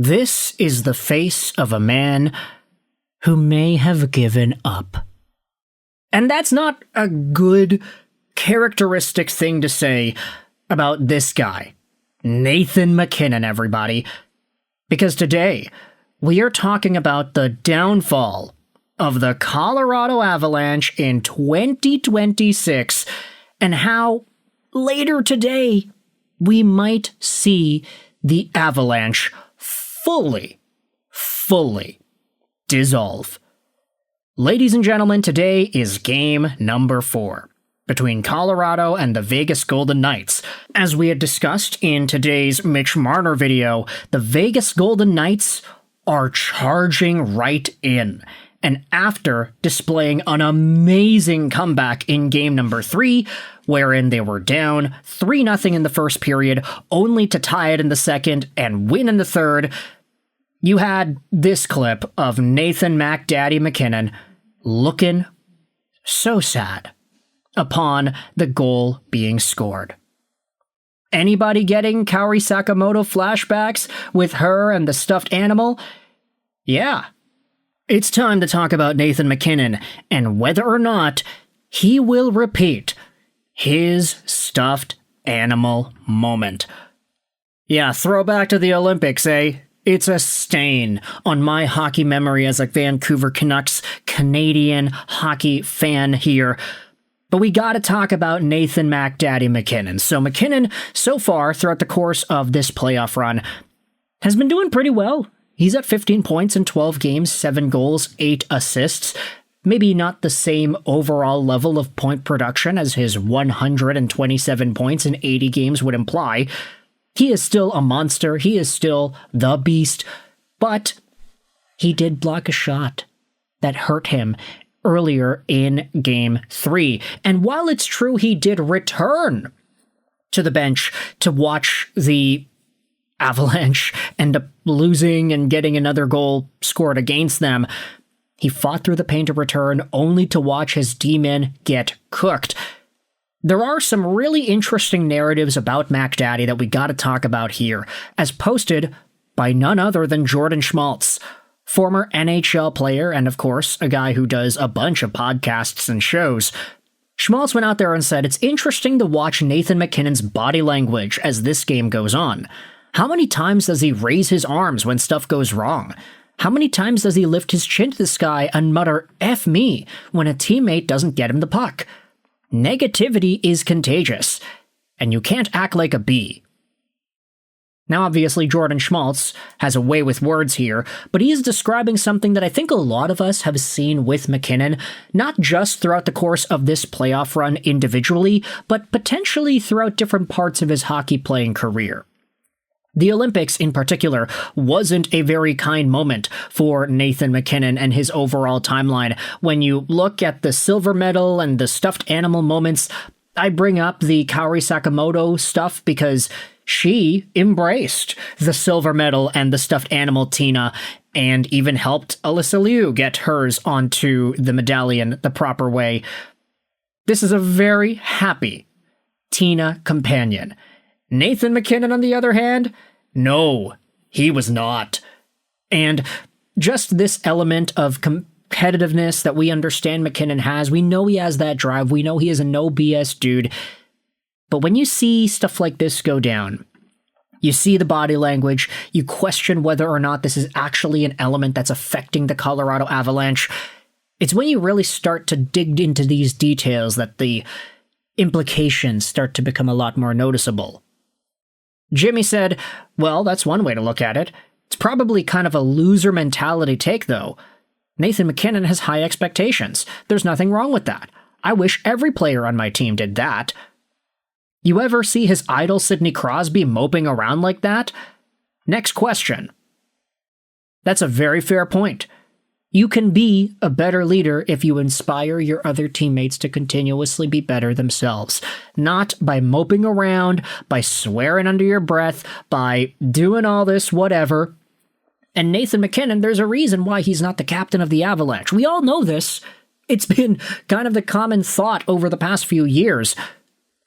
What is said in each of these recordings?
This is the face of a man who may have given up. And that's not a good, characteristic thing to say about this guy, Nathan MacKinnon, everybody. Because today, we are talking about the downfall of the Colorado Avalanche in 2026 and how later today we might see the Avalanche fully dissolve. Ladies and gentlemen, today is game number 4 between Colorado and the Vegas Golden Knights. As we had discussed in today's Mitch Marner video, the Vegas Golden Knights are charging right in. And after displaying an amazing comeback in game number 3, wherein they were down 3-0 in the first period, only to tie it in the second and win in the third, you had this clip of Nathan MacKinnon looking so sad upon the goal being scored. Anybody getting Kaori Sakamoto flashbacks with her and the stuffed animal? Yeah. It's time to talk about Nathan MacKinnon and whether or not he will repeat his stuffed animal moment. Yeah, throwback to the Olympics, eh? It's a stain on my hockey memory as a Vancouver Canucks Canadian hockey fan here. But we gotta talk about Nathan MacKinnon. So MacKinnon, so far throughout the course of this playoff run, has been doing pretty well. He's at 15 points in 12 games, 7 goals, 8 assists. Maybe not the same overall level of point production as his 127 points in 80 games would imply. He is still a monster, he is still the beast, but he did block a shot that hurt him earlier in Game 3. And while it's true he did return to the bench to watch the Avalanche end up losing and getting another goal scored against them, he fought through the pain to return only to watch his D-men get cooked. There are some really interesting narratives about MacDaddy that we gotta talk about here, as posted by none other than Jordan Schmaltz, former NHL player and of course a guy who does a bunch of podcasts and shows. Schmaltz went out there and said, "It's interesting to watch Nathan MacKinnon's body language as this game goes on. How many times does he raise his arms when stuff goes wrong? How many times does he lift his chin to the sky and mutter, 'F me,' when a teammate doesn't get him the puck? Negativity is contagious, and you can't act like a bee." Now, obviously, Jordan Schmaltz has a way with words here, but he is describing something that I think a lot of us have seen with MacKinnon, not just throughout the course of this playoff run individually, but potentially throughout different parts of his hockey playing career. The Olympics, in particular, wasn't a very kind moment for Nathan MacKinnon and his overall timeline. When you look at the silver medal and the stuffed animal moments, I bring up the Kaori Sakamoto stuff because she embraced the silver medal and the stuffed animal Tina, and even helped Alyssa Liu get hers onto the medallion the proper way. This is a very happy Tina companion. Nathan MacKinnon, on the other hand, no, he was not. And just this element of competitiveness that we understand MacKinnon has, we know he has that drive, we know he is a no BS dude, but when you see stuff like this go down, you see the body language, you question whether or not this is actually an element that's affecting the Colorado Avalanche. It's when you really start to dig into these details that the implications start to become a lot more noticeable. Jimmy said, "Well, that's one way to look at it. It's probably kind of a loser mentality take, though. Nathan MacKinnon has high expectations. There's nothing wrong with that. I wish every player on my team did that." You ever see his idol Sidney Crosby moping around like that? Next question. That's a very fair point. You can be a better leader if you inspire your other teammates to continuously be better themselves. Not by moping around, by swearing under your breath, by doing all this whatever. And Nathan MacKinnon, there's a reason why he's not the captain of the Avalanche. We all know this. It's been kind of the common thought over the past few years.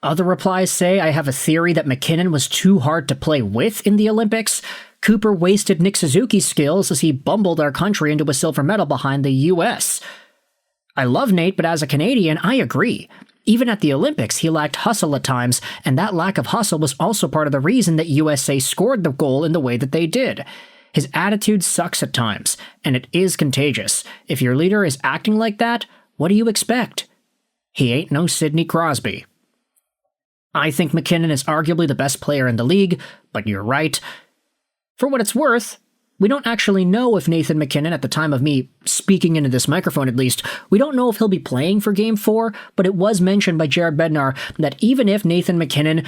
Other replies say, "I have a theory that MacKinnon was too hard to play with in the Olympics." Cooper wasted Nick Suzuki's skills as he bumbled our country into a silver medal behind the US. I love Nate, but as a Canadian, I agree. Even at the Olympics, he lacked hustle at times, and that lack of hustle was also part of the reason that USA scored the goal in the way that they did. His attitude sucks at times, and it is contagious. If your leader is acting like that, what do you expect? He ain't no Sidney Crosby. I think MacKinnon is arguably the best player in the league, but you're right. For what it's worth, we don't actually know if Nathan MacKinnon, at the time of me speaking into this microphone at least, we don't know if he'll be playing for Game 4, but it was mentioned by Jared Bednar that even if Nathan MacKinnon,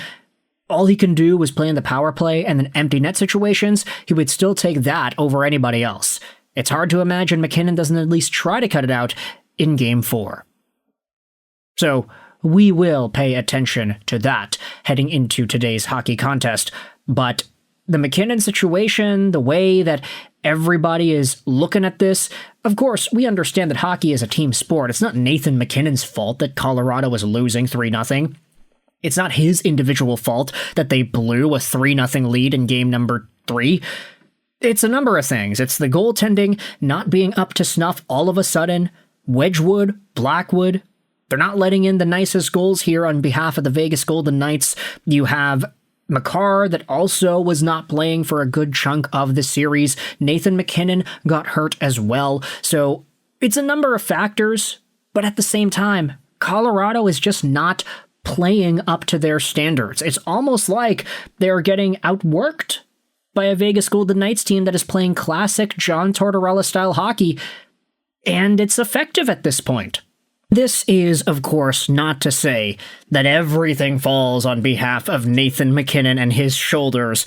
all he can do was play in the power play and then empty net situations, he would still take that over anybody else. It's hard to imagine MacKinnon doesn't at least try to cut it out in Game 4. So, we will pay attention to that heading into today's hockey contest, but the MacKinnon situation, the way that everybody is looking at this, of course, we understand that hockey is a team sport. It's not Nathan MacKinnon's fault that Colorado was losing 3-0. It's not his individual fault that they blew a 3-0 lead in game number 3. It's a number of things. It's the goaltending not being up to snuff all of a sudden. Wedgwood, Blackwood, they're not letting in the nicest goals here on behalf of the Vegas Golden Knights. You have Makar that also was not playing for a good chunk of the series. Nathan MacKinnon got hurt as well. So it's a number of factors, but at the same time, Colorado is just not playing up to their standards. It's almost like they're getting outworked by a Vegas Golden Knights team that is playing classic John Tortorella-style hockey, and it's effective at this point. This is, of course, not to say that everything falls on behalf of Nathan MacKinnon and his shoulders,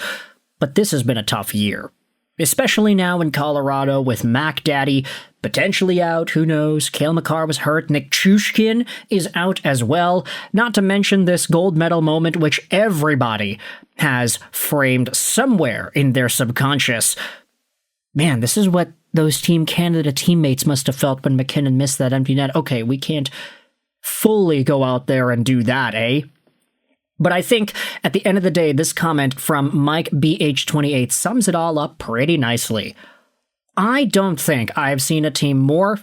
but this has been a tough year. Especially now in Colorado with Mac Daddy potentially out, who knows, Cale Makar was hurt, Nick Chushkin is out as well, not to mention this gold medal moment which everybody has framed somewhere in their subconscious. Man, this is what those Team Canada teammates must have felt when MacKinnon missed that empty net. Okay, we can't fully go out there and do that, eh? But I think, at the end of the day, this comment from Mike BH28 sums it all up pretty nicely. I don't think I've seen a team more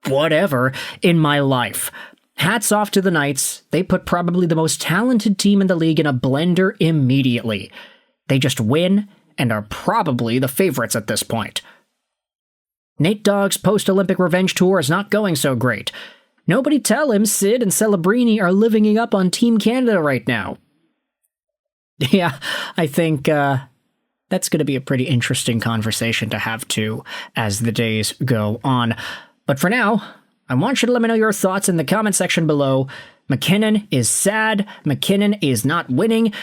whatever in my life. Hats off to the Knights. They put probably the most talented team in the league in a blender immediately. They just win and are probably the favorites at this point. Nate Dogg's post-Olympic revenge tour is not going so great. Nobody tell him Sid and Celebrini are living up on Team Canada right now. Yeah, I think that's going to be a pretty interesting conversation to have too as the days go on. But for now, I want you to let me know your thoughts in the comment section below. MacKinnon is sad. MacKinnon is not winning.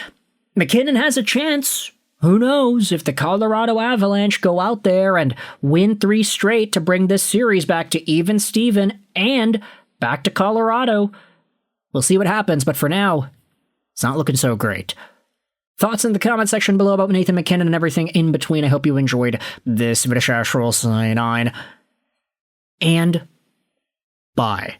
MacKinnon has a chance. Who knows if the Colorado Avalanche go out there and win 3 straight to bring this series back to even Steven and back to Colorado. We'll see what happens, but for now, it's not looking so great. Thoughts in the comment section below about Nathan MacKinnon and everything in between. I hope you enjoyed this video. And bye.